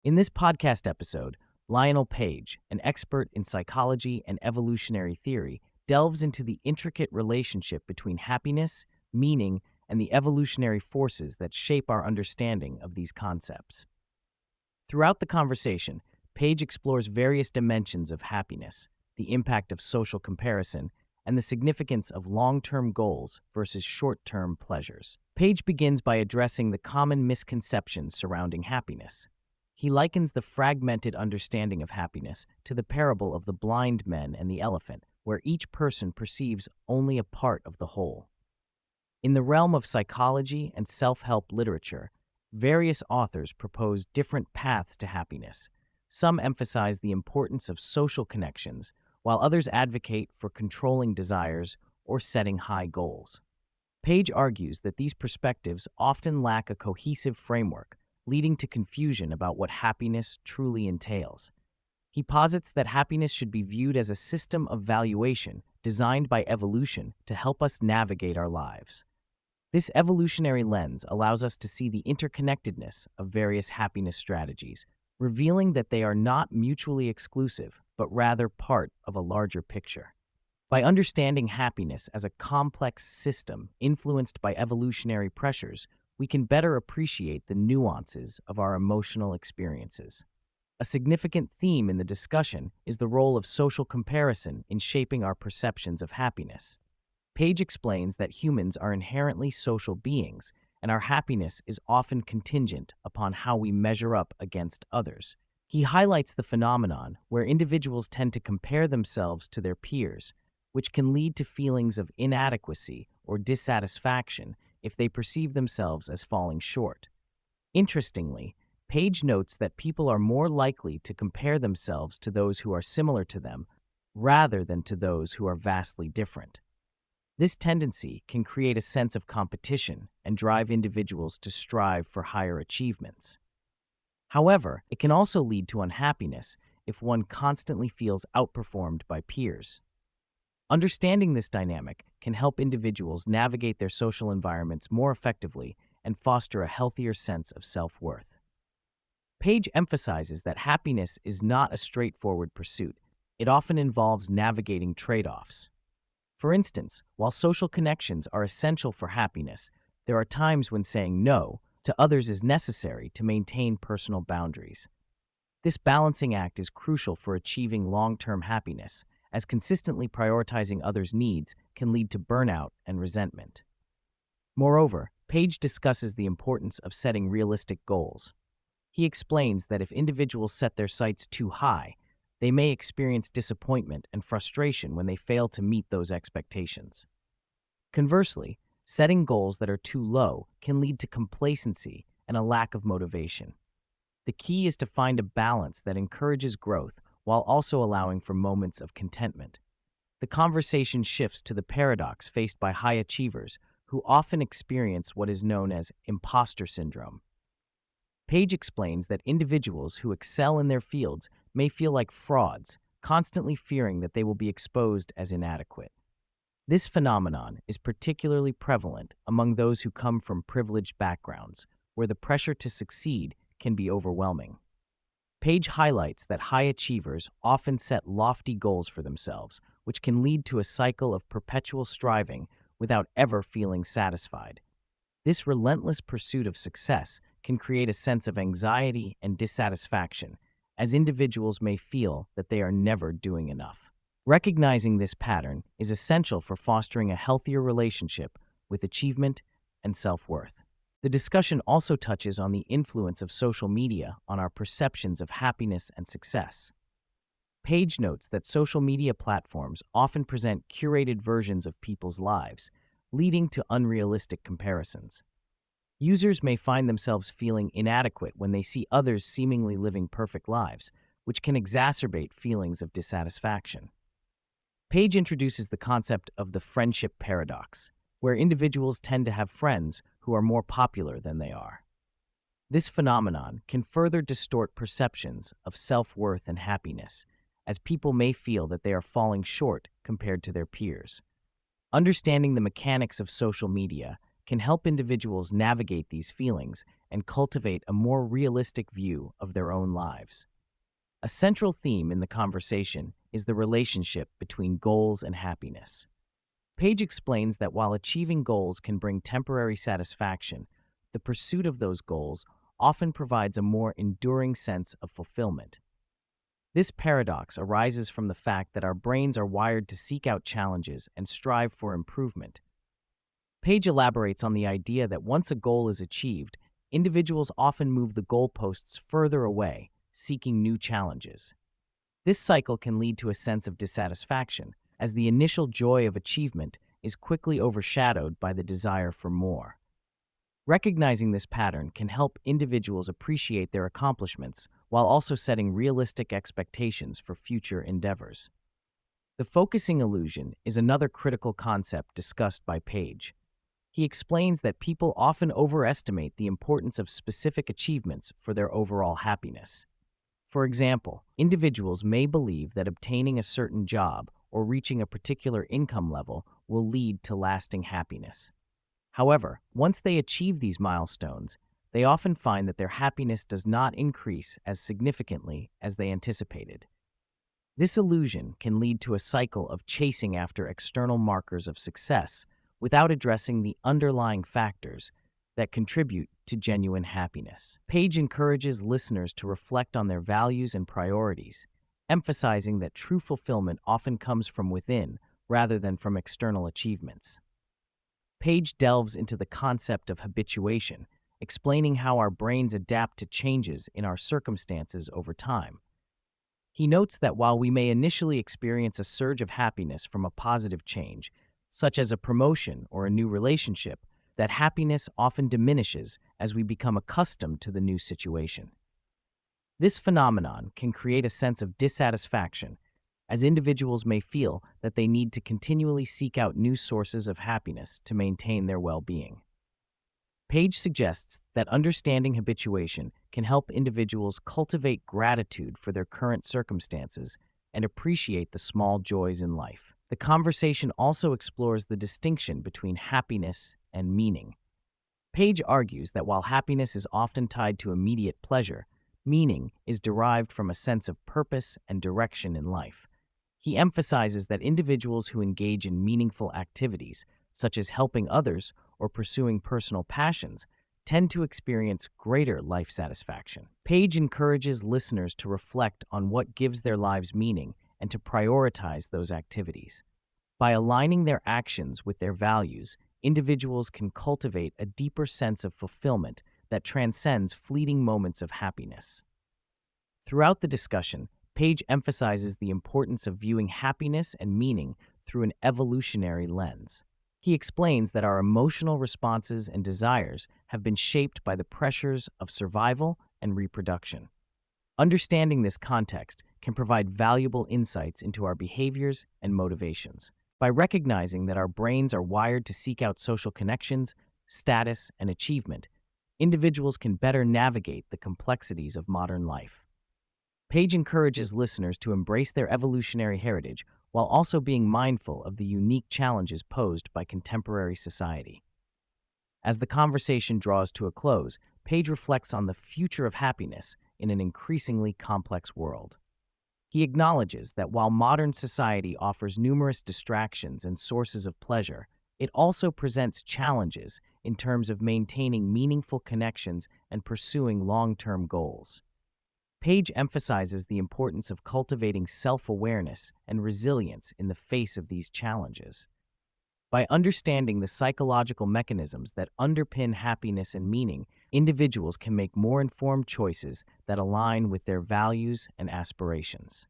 In this podcast episode, Lionel Page, an expert in psychology and evolutionary theory, delves into the intricate relationship between happiness, meaning, and the evolutionary forces that shape our understanding of these concepts. Throughout the conversation, Page explores various dimensions of happiness, the impact of social comparison, and the significance of long-term goals versus short-term pleasures. Page begins by addressing the common misconceptions surrounding happiness. He likens the fragmented understanding of happiness to the parable of the blind men and the elephant, where each person perceives only a part of the whole. In the realm of psychology and self-help literature, various authors propose different paths to happiness. Some emphasize the importance of social connections, while others advocate for controlling desires or setting high goals. Page argues that these perspectives often lack a cohesive framework, leading to confusion about what happiness truly entails. He posits that happiness should be viewed as a system of valuation designed by evolution to help us navigate our lives. This evolutionary lens allows us to see the interconnectedness of various happiness strategies, revealing that they are not mutually exclusive, but rather part of a larger picture. By understanding happiness as a complex system influenced by evolutionary pressures, we can better appreciate the nuances of our emotional experiences. A significant theme in the discussion is the role of social comparison in shaping our perceptions of happiness. Page explains that humans are inherently social beings, and our happiness is often contingent upon how we measure up against others. He highlights the phenomenon where individuals tend to compare themselves to their peers, which can lead to feelings of inadequacy or dissatisfaction if they perceive themselves as falling short. Interestingly, Page notes that people are more likely to compare themselves to those who are similar to them rather than to those who are vastly different. This tendency can create a sense of competition and drive individuals to strive for higher achievements. However, it can also lead to unhappiness if one constantly feels outperformed by peers. Understanding this dynamic can help individuals navigate their social environments more effectively and foster a healthier sense of self-worth. Page emphasizes that happiness is not a straightforward pursuit. It often involves navigating trade-offs. For instance, while social connections are essential for happiness, there are times when saying no to others is necessary to maintain personal boundaries. This balancing act is crucial for achieving long-term happiness, as consistently prioritizing others' needs can lead to burnout and resentment. Moreover, Page discusses the importance of setting realistic goals. He explains that if individuals set their sights too high, they may experience disappointment and frustration when they fail to meet those expectations. Conversely, setting goals that are too low can lead to complacency and a lack of motivation. The key is to find a balance that encourages growth while also allowing for moments of contentment. The conversation shifts to the paradox faced by high achievers who often experience what is known as imposter syndrome. Page explains that individuals who excel in their fields may feel like frauds, constantly fearing that they will be exposed as inadequate. This phenomenon is particularly prevalent among those who come from privileged backgrounds, where the pressure to succeed can be overwhelming. Page highlights that high achievers often set lofty goals for themselves, which can lead to a cycle of perpetual striving without ever feeling satisfied. This relentless pursuit of success can create a sense of anxiety and dissatisfaction, as individuals may feel that they are never doing enough. Recognizing this pattern is essential for fostering a healthier relationship with achievement and self-worth. The discussion also touches on the influence of social media on our perceptions of happiness and success. Page notes that social media platforms often present curated versions of people's lives, leading to unrealistic comparisons. Users may find themselves feeling inadequate when they see others seemingly living perfect lives, which can exacerbate feelings of dissatisfaction. Page introduces the concept of the friendship paradox, where individuals tend to have friends who are more popular than they are. This phenomenon can further distort perceptions of self-worth and happiness, as people may feel that they are falling short compared to their peers. Understanding the mechanics of social media can help individuals navigate these feelings and cultivate a more realistic view of their own lives. A central theme in the conversation is the relationship between goals and happiness. Page explains that while achieving goals can bring temporary satisfaction, the pursuit of those goals often provides a more enduring sense of fulfillment. This paradox arises from the fact that our brains are wired to seek out challenges and strive for improvement. Page elaborates on the idea that once a goal is achieved, individuals often move the goalposts further away, seeking new challenges. This cycle can lead to a sense of dissatisfaction, as the initial joy of achievement is quickly overshadowed by the desire for more. Recognizing this pattern can help individuals appreciate their accomplishments while also setting realistic expectations for future endeavors. The focusing illusion is another critical concept discussed by Page. He explains that people often overestimate the importance of specific achievements for their overall happiness. For example, individuals may believe that obtaining a certain job or reaching a particular income level will lead to lasting happiness. However, once they achieve these milestones, they often find that their happiness does not increase as significantly as they anticipated. This illusion can lead to a cycle of chasing after external markers of success without addressing the underlying factors that contribute to genuine happiness. Page encourages listeners to reflect on their values and priorities, emphasizing that true fulfillment often comes from within rather than from external achievements. Page delves into the concept of habituation, explaining how our brains adapt to changes in our circumstances over time. He notes that while we may initially experience a surge of happiness from a positive change, such as a promotion or a new relationship, that happiness often diminishes as we become accustomed to the new situation. This phenomenon can create a sense of dissatisfaction, as individuals may feel that they need to continually seek out new sources of happiness to maintain their well-being. Page suggests that understanding habituation can help individuals cultivate gratitude for their current circumstances and appreciate the small joys in life. The conversation also explores the distinction between happiness and meaning. Page argues that while happiness is often tied to immediate pleasure, meaning is derived from a sense of purpose and direction in life. He emphasizes that individuals who engage in meaningful activities, such as helping others or pursuing personal passions, tend to experience greater life satisfaction. Page encourages listeners to reflect on what gives their lives meaning and to prioritize those activities. By aligning their actions with their values, individuals can cultivate a deeper sense of fulfillment that transcends fleeting moments of happiness. Throughout the discussion, Page emphasizes the importance of viewing happiness and meaning through an evolutionary lens. He explains that our emotional responses and desires have been shaped by the pressures of survival and reproduction. Understanding this context can provide valuable insights into our behaviors and motivations. By recognizing that our brains are wired to seek out social connections, status, and achievement, individuals can better navigate the complexities of modern life. Page encourages listeners to embrace their evolutionary heritage while also being mindful of the unique challenges posed by contemporary society. As the conversation draws to a close, Page reflects on the future of happiness in an increasingly complex world. He acknowledges that while modern society offers numerous distractions and sources of pleasure, it also presents challenges in terms of maintaining meaningful connections and pursuing long-term goals. Page emphasizes the importance of cultivating self-awareness and resilience in the face of these challenges. By understanding the psychological mechanisms that underpin happiness and meaning, individuals can make more informed choices that align with their values and aspirations.